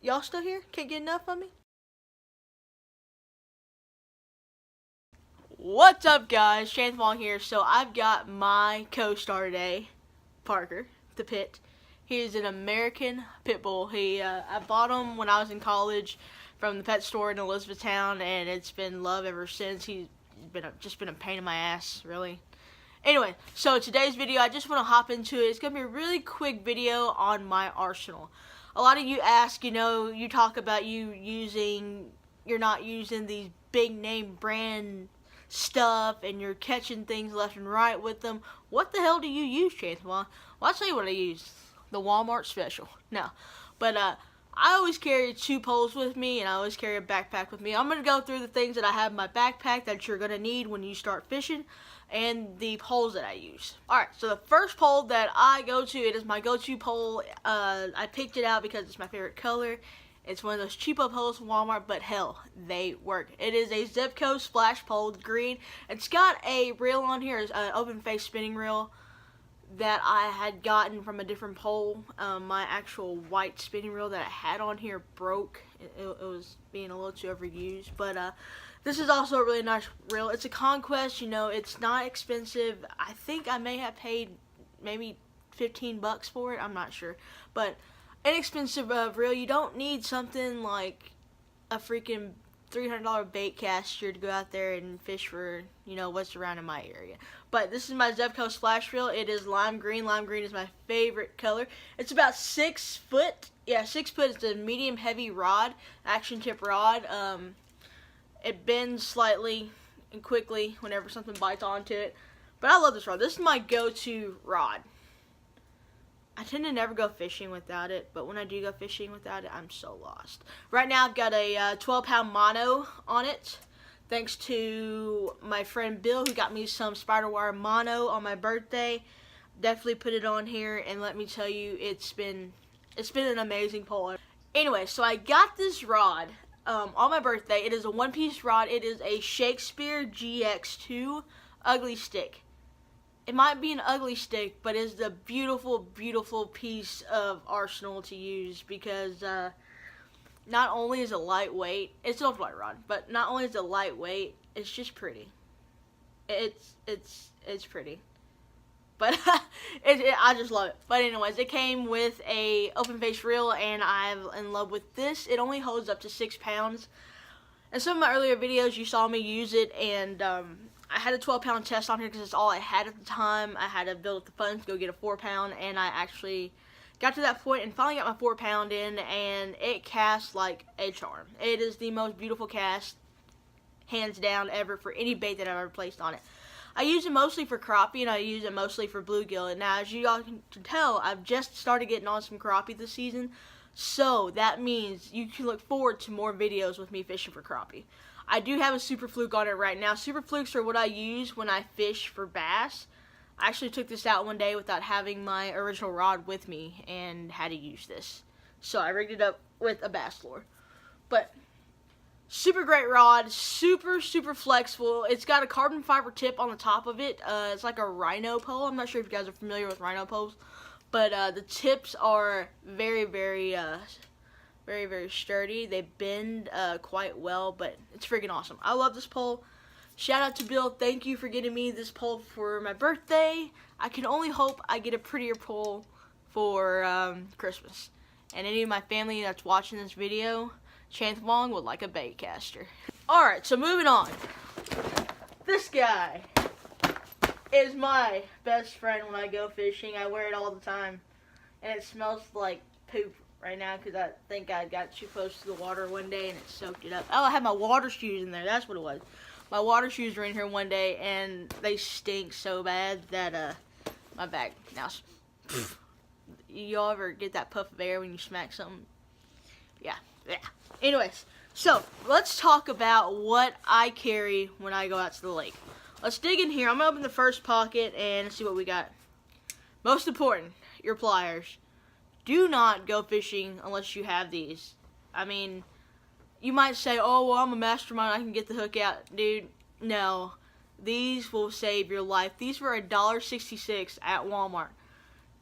Y'all still here? Can't get enough of me? What's up, guys? Twan here. So I've got my co-star today, Parker, the pit. He's an American pit bull. I bought him when I was in college from the pet store in Elizabethtown, and it's been love ever since. He's just been a pain in my ass, really. Anyway, so today's video, I just want to hop into it. It's going to be a really quick video on my arsenal. A lot of you ask, you talk about you're not using these big name brand stuff and you're catching things left and right with them. What the hell do you use, Twan? Well, I'll tell you what I use. The Walmart special. No. But, I always carry 2 poles with me, and I always carry a backpack with me. I'm going to go through the things that I have in my backpack that you're going to need when you start fishing, and the poles that I use. Alright, so the first pole that I go to, it is my go-to pole. I picked it out because it's my favorite color. It's one of those cheapo poles from Walmart, but hell, they work. It is a Zipco splash pole, green. It's got a reel on here, an open face spinning reel that I had gotten from a different pole. My actual white spinning reel that I had on here broke. It was being a little too overused, but this is also a really nice reel. It's a Conquest, it's not expensive. I think I may have paid maybe 15 bucks for it, I'm not sure, but inexpensive reel. You don't need something like a freaking $300 bait caster to go out there and fish for, what's around in my area. But this is my Zipco splash reel. It is lime green. Lime green is my favorite color. It's about 6 foot. Yeah, 6 foot. It's a medium heavy rod, action tip rod. It bends slightly and quickly whenever something bites onto it. But I love this rod. This is my go-to rod. I tend to never go fishing without it, but when I do go fishing without it, I'm so lost. Right now, I've got a 12-pound mono on it, thanks to my friend Bill, who got me some spider wire mono on my birthday. Definitely put it on here, and let me tell you, it's been an amazing pole. Anyway, so I got this rod on my birthday. It is a one-piece rod. It is a Shakespeare GX2 ugly stick. It might be an ugly stick, but it's a beautiful, beautiful piece of arsenal to use because not only is it lightweight, it's an ultralight rod, but not only is it lightweight, it's just pretty. It's pretty. But I just love it. But anyways, it came with a open face reel, and I'm in love with this. It only holds up to 6 pounds. In some of my earlier videos, you saw me use it, and I had a 12-pound test on here because it's all I had at the time. I had to build up the funds to go get a 4-pound, and I actually got to that point and finally got my 4-pound in, and it casts like a charm. It is the most beautiful cast, hands down, ever for any bait that I've ever placed on it. I use it mostly for crappie, and I use it mostly for bluegill. And now, as you all can tell, I've just started getting on some crappie this season, so that means you can look forward to more videos with me fishing for crappie. I do have a super fluke on it right now. Super flukes are what I use when I fish for bass. I actually took this out one day without having my original rod with me and had to use this. So I rigged it up with a bass lure. But super great rod, super, super flexible. It's got a carbon fiber tip on the top of it. It's like a rhino pole. I'm not sure if you guys are familiar with rhino poles. But the tips are very, very sturdy. They bend quite well, but it's freaking awesome. I love this pole. Shout out to Bill. Thank you for getting me this pole for my birthday. I can only hope I get a prettier pole for Christmas. And any of my family that's watching this video, Twan would like a bait caster. Alright, so moving on. This guy is my best friend when I go fishing. I wear it all the time. And it smells like poop right now because I think I got too close to the water one day and it soaked it up. Oh, I had my water shoes in there. That's what it was. My water shoes were in here one day and they stink so bad that my bag now. Y'all ever get that puff of air when you smack something? Yeah. Anyways, so let's talk about what I carry when I go out to the lake. Let's dig in here. I'm gonna open the first pocket and see what we got. Most important, your pliers. Do not go fishing unless you have these. I mean, you might say, oh, well, I'm a mastermind, I can get the hook out. Dude, no. These will save your life. These were $1.66 at Walmart.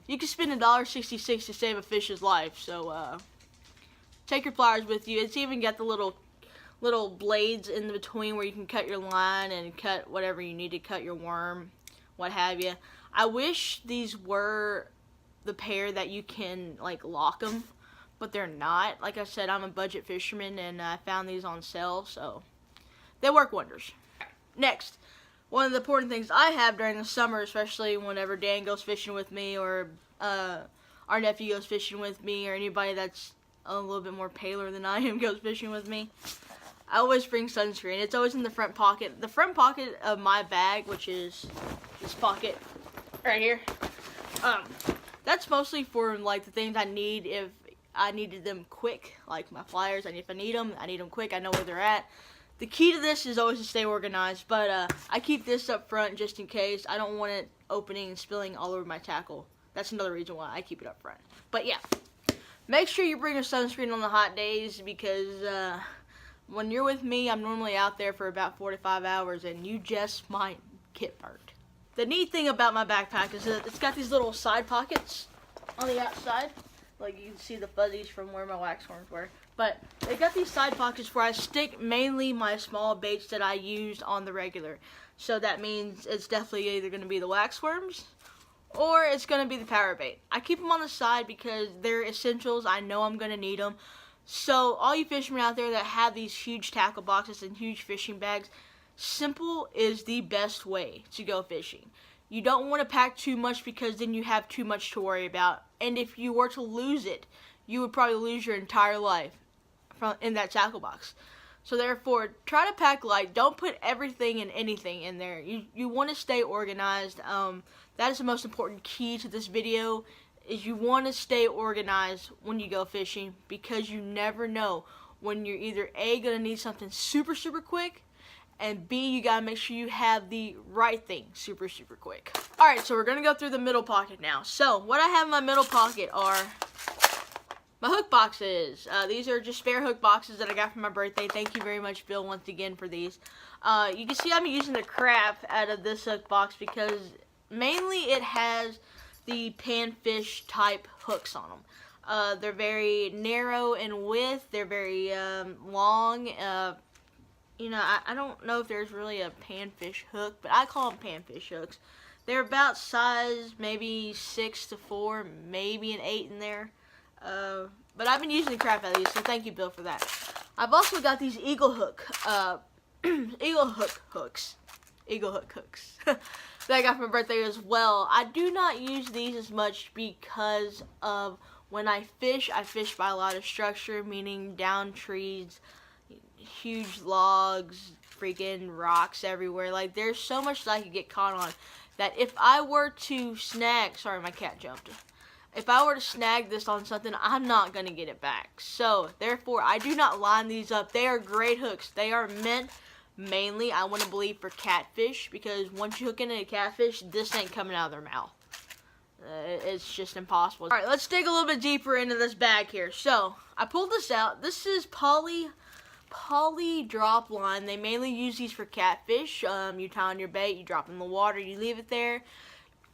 You can spend $1.66 to save a fish's life, so take your pliers with you. It's even got the little blades in between where you can cut your line and cut whatever you need to cut, your worm, what have you. I wish these were the pair that you can like lock them, but they're not. Like I said, I'm a budget fisherman and I found these on sale, so they work wonders. Next, one of the important things I have during the summer, especially whenever Dan goes fishing with me, or our nephew goes fishing with me, or anybody that's a little bit more paler than I am goes fishing with me, I always bring sunscreen. It's always in the front pocket. The front pocket of my bag, which is this pocket right here, that's mostly for like the things I need if I needed them quick, like my flyers. And if I need them quick. I know where they're at. The key to this is always to stay organized, but I keep this up front just in case. I don't want it opening and spilling all over my tackle. That's another reason why I keep it up front. But yeah, make sure you bring a sunscreen on the hot days, because when you're with me, I'm normally out there for about 4 to 5 hours, and you just might get burnt. The neat thing about my backpack is that it's got these little side pockets on the outside. Like you can see the fuzzies from where my wax worms were. But they got these side pockets where I stick mainly my small baits that I use on the regular. So that means it's definitely either going to be the wax worms or it's going to be the power bait. I keep them on the side because they're essentials. I know I'm going to need them. So all you fishermen out there that have these huge tackle boxes and huge fishing bags, simple is the best way to go fishing. You don't want to pack too much because then you have too much to worry about. And if you were to lose it, you would probably lose your entire life in that tackle box. So therefore, try to pack light. Don't put everything and anything in there. You want to stay organized. That is the most important key to this video, is you want to stay organized when you go fishing, because you never know when you're either A, going to need something super, super quick, and B, you gotta make sure you have the right thing super, super quick. Alright, so we're gonna go through the middle pocket now. So, what I have in my middle pocket are my hook boxes. These are just spare hook boxes that I got for my birthday. Thank you very much, Bill, once again for these. You can see I'm using the crap out of this hook box because mainly it has the panfish type hooks on them. They're very narrow in width. They're very long. You know, I don't know if there's really a panfish hook, but I call them panfish hooks. They're about size maybe 6 to 4, maybe an 8 in there. But I've been using the crap out of these, so thank you, Bill, for that. I've also got these eagle hook hooks that I got for my birthday as well. I do not use these as much because of when I fish by a lot of structure, meaning down trees, huge logs, freaking rocks everywhere. Like, there's so much that I could get caught on that if I were to snag, sorry, my cat jumped. If I were to snag this on something, I'm not going to get it back. So, therefore, I do not line these up. They are great hooks. They are meant mainly, I want to believe, for catfish, because once you hook into a catfish, this ain't coming out of their mouth. It's just impossible. Alright, let's dig a little bit deeper into this bag here. So, I pulled this out. This is poly drop line. They mainly use these for catfish. You tie on your bait, you drop in the water, you leave it there.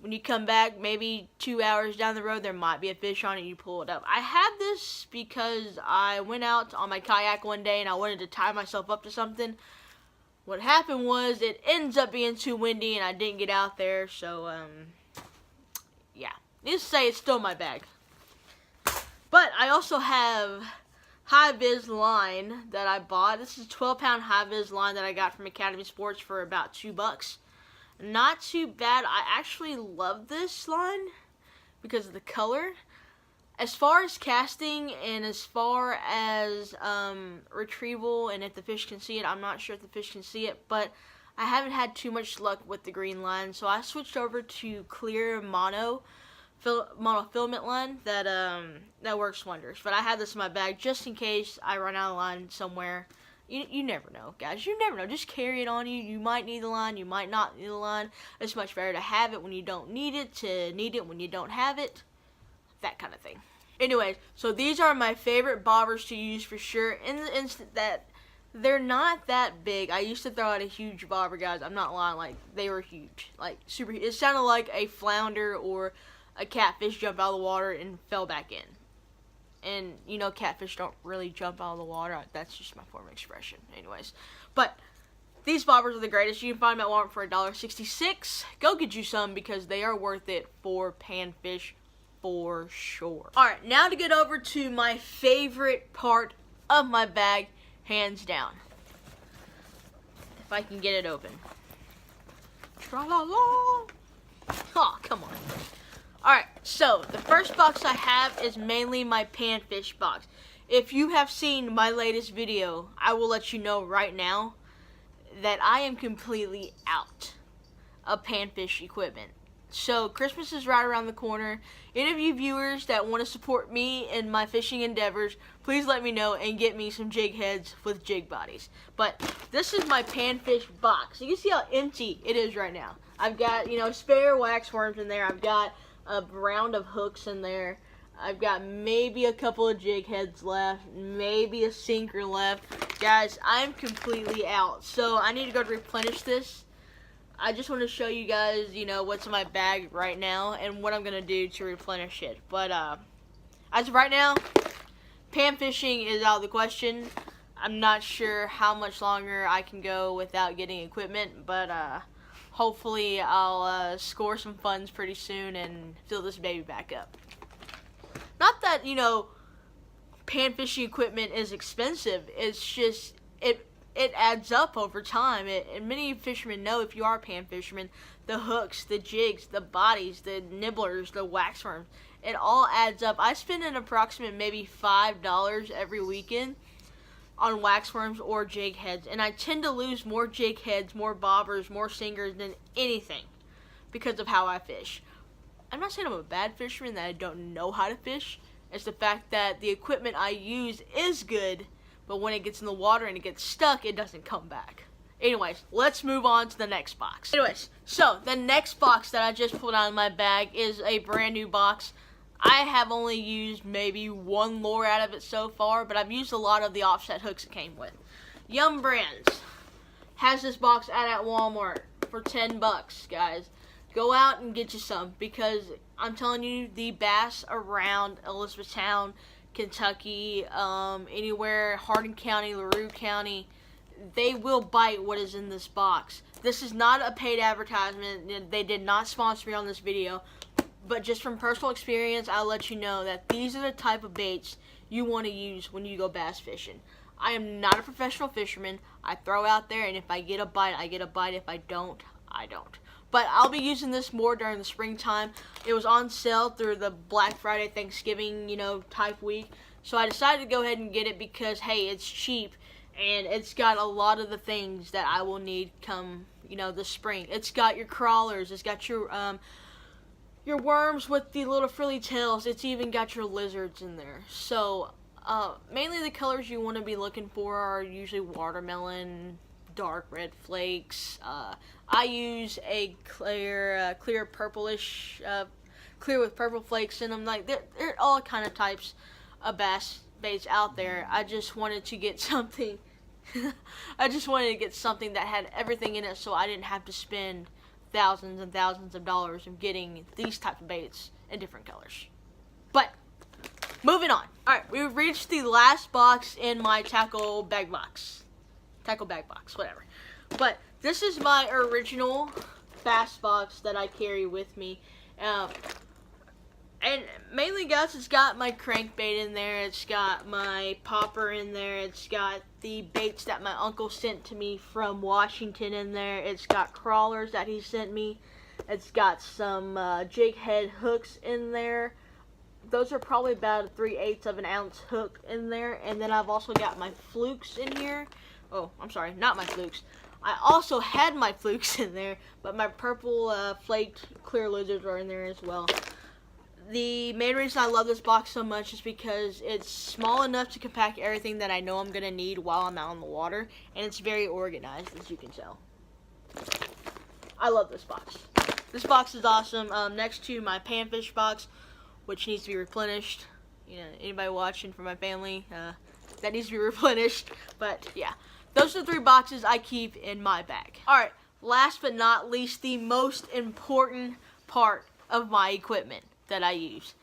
When you come back, maybe 2 hours down the road, there might be a fish on it, you pull it up. I have this because I went out on my kayak one day and I wanted to tie myself up to something. What happened was it ends up being too windy and I didn't get out there, so yeah. Needless to say, it's still in my bag. But I also have high-vis line that I bought. This is a 12-pound high-vis line that I got from Academy Sports for about $2. Not too bad. I actually love this line because of the color. As far as casting and as far as retrieval and if the fish can see it, I'm not sure if the fish can see it, but I haven't had too much luck with the green line, so I switched over to clear monofilament line that works wonders. But I have this in my bag just in case I run out of line somewhere. You never know, guys. You never know. Just carry it on you. You might need the line. You might not need the line. It's much better to have it when you don't need it, to need it when you don't have it. That kind of thing. Anyways, so these are my favorite bobbers to use for sure. In the instant that they're not that big. I used to throw out a huge bobber, guys. I'm not lying. Like, they were huge. Like, super. It sounded like a flounder or a catfish jumped out of the water and fell back in. And you know, catfish don't really jump out of the water. That's just my form of expression. Anyways, but these bobbers are the greatest. You can find them at Walmart for $1.66. Go get you some because they are worth it for panfish for sure. Alright, now to get over to my favorite part of my bag, hands down. If I can get it open. Tra-la-la. Oh, come on. Alright, so the first box I have is mainly my panfish box. If you have seen my latest video, I will let you know right now that I am completely out of panfish equipment. So Christmas is right around the corner. Any of you viewers that want to support me in my fishing endeavors, please let me know and get me some jig heads with jig bodies. But this is my panfish box. You can see how empty it is right now. I've got, you know, spare wax worms in there. I've got a round of hooks in there. I've got maybe a couple of jig heads left, maybe a sinker left. Guys, I'm completely out. So I need to go to replenish this. I just want to show you guys, you know, what's in my bag right now and what I'm going to do to replenish it. But as of right now, pan fishing is out of the question. I'm not sure how much longer I can go without getting equipment, but hopefully I'll score some funds pretty soon and fill this baby back up. Not that, you know, pan fishing equipment is expensive. It's just, it adds up over time. And many fishermen know, if you are a pan fisherman, the hooks, the jigs, the bodies, the nibblers, the wax worms, it all adds up. I spend an approximate maybe $5 every weekend on wax worms or jig heads, and I tend to lose more jig heads, more bobbers, more singers than anything because of how I fish. I'm not saying I'm a bad fisherman, that I don't know how to fish. It's the fact that the equipment I use is good, but when it gets in the water and it gets stuck, it doesn't come back. Anyways, let's move on to the next box. Anyways, so the next box that I just pulled out of my bag is a brand new box. I have only used maybe one lure out of it so far, but I've used a lot of the offset hooks it came with. Yum Brands has this box out at Walmart for 10 bucks, guys. Go out and get you some, because I'm telling you, the bass around Elizabethtown, Kentucky, anywhere, Hardin County, LaRue County, they will bite what is in this box. This is not a paid advertisement. They did not sponsor me on this video, but just from personal experience, I'll let you know that these are the type of baits you want to use when you go bass fishing. I am not a professional fisherman. I throw out there, and if I get a bite, I get a bite. If I don't, I don't. But I'll be using this more during the springtime. It was on sale through the Black Friday, Thanksgiving, you know, type week. So I decided to go ahead and get it because, hey, it's cheap. And it's got a lot of the things that I will need come, you know, this spring. It's got your crawlers. It's got your worms with the little frilly tails. It's even got your lizards in there. So, mainly the colors you want to be looking for are usually watermelon, dark red flakes. I use a clear purplish, clear with purple flakes in them. Like, there are all kind of types of bass baits out there. I just wanted to get something. I just wanted to get something that had everything in it, so I didn't have to spend thousands and thousands of dollars of getting these type of baits in different colors. But moving on. All right, we've reached the last box in my tackle bag box, whatever. But this is my original bass box that I carry with me. And mainly, guys, it's got my crankbait in there. It's got my popper in there. It's got the baits that my uncle sent to me from Washington in there. It's got crawlers that he sent me. It's got some jig head hooks in there. Those are probably about 3/8 of an ounce hook in there. And then I've also got my flukes in here. Oh, I'm sorry, not my flukes. I also had my flukes in there, but my purple flaked clear lizards are in there as well. The main reason I love this box so much is because it's small enough to compact everything that I know I'm going to need while I'm out on the water, and it's very organized, as you can tell. I love this box. This box is awesome. Next to my panfish box, which needs to be replenished. You know, anybody watching from my family, that needs to be replenished. But yeah, those are the 3 boxes I keep in my bag. Alright, last but not least, the most important part of my equipment that I use.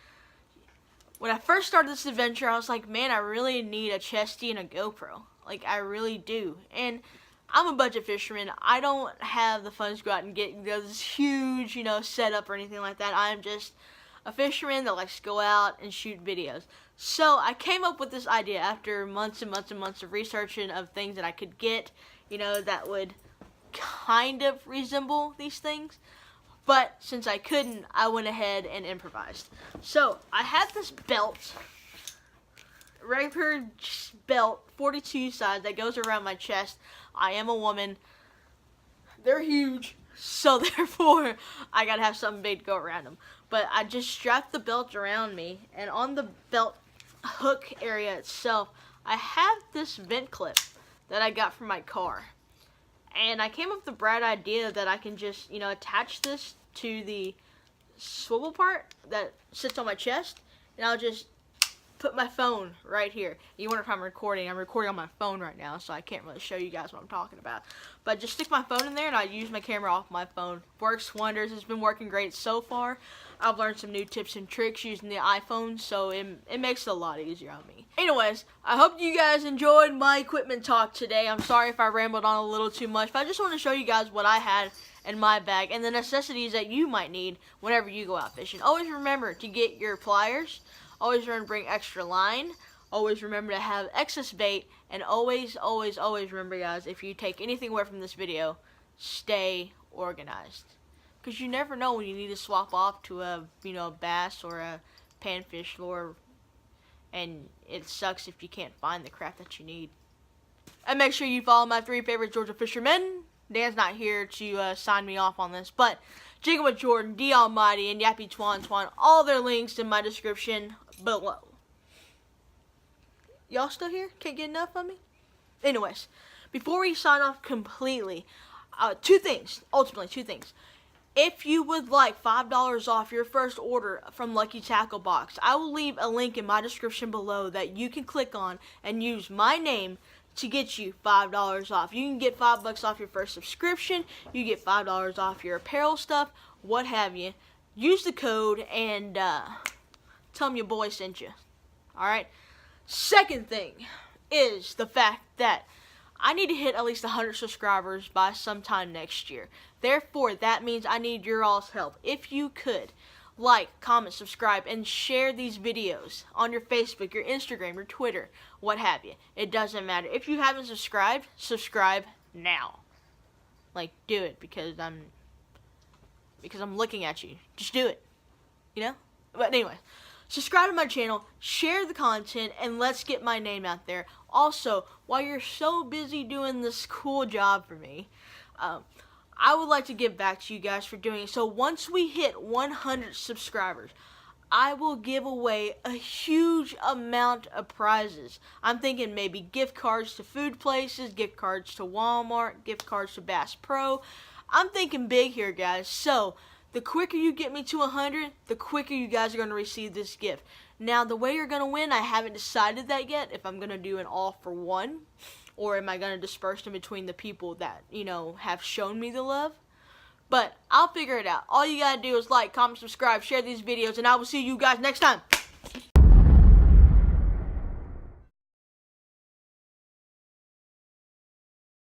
when I first started this adventure, I was like, man, I really need a chesty and a GoPro. Like, I really do. And I'm a budget fisherman. I don't have the funds to go out and get this huge, setup or anything like that. I'm just a fisherman that likes to go out and shoot videos. So I came up with this idea after months and months and months of researching of things that I could get, that would kind of resemble these things. But since I couldn't, I went ahead and improvised. So I have this belt, regular belt, 42 size, that goes around my chest. I am a woman. They're huge, so therefore I gotta have something big to go around them. But I just strapped the belt around me, and on the belt hook area itself, I have this vent clip that I got from my car. And I came up with the bright idea that I can just, attach this to the swivel part that sits on my chest, and I'll just put my phone right here. You wonder if I'm recording. I'm recording on my phone right now, so I can't really show you guys what I'm talking about. But just stick my phone in there, and I use my camera off my phone. Works wonders. It's been working great so far. I've learned some new tips and tricks using the iPhone, so it makes it a lot easier on me. Anyways, I hope you guys enjoyed my equipment talk today. I'm sorry if I rambled on a little too much, but I just want to show you guys what I had in my bag and the necessities that you might need whenever you go out fishing. Always remember to get your pliers. Always remember to bring extra line. Always remember to have excess bait. And always, always, always remember, guys, if you take anything away from this video, stay organized. Because you never know when you need to swap off to a, bass or a panfish lure. And it sucks if you can't find the crap that you need. And make sure you follow my 3 favorite Georgia fishermen. Dan's not here to sign me off on this, but Jiggin with Jordan, DAllMyD, and Yappy Twan, all their links in my description below. Y'all still here? Can't get enough of me? Anyways, before we sign off completely, ultimately two things. If you would like $5 off your first order from Lucky Tackle Box, I will leave a link in my description below that you can click on and use my name to get you $5 off. You can get $5 off your first subscription. You get $5 off your apparel stuff, what have you. Use the code and tell them your boy sent you. Alright? Second thing is the fact that I need to hit at least 100 subscribers by sometime next year. Therefore, that means I need your all's help. If you could, like, comment, subscribe, and share these videos on your Facebook, your Instagram, your Twitter, what have you. It doesn't matter. If you haven't subscribed, subscribe now. Like, do it because I'm looking at you. Just do it. But anyway, subscribe to my channel, share the content, and let's get my name out there. Also, while you're so busy doing this cool job for me, I would like to give back to you guys for doing it. So once we hit 100 subscribers, I will give away a huge amount of prizes. I'm thinking maybe gift cards to food places, gift cards to Walmart, gift cards to Bass Pro. I'm thinking big here, guys. So the quicker you get me to 100, the quicker you guys are going to receive this gift. Now, the way you're going to win, I haven't decided that yet, if I'm going to do an all for one, or am I going to disperse them between the people that, have shown me the love. But I'll figure it out. All you got to do is like, comment, subscribe, share these videos, and I will see you guys next time.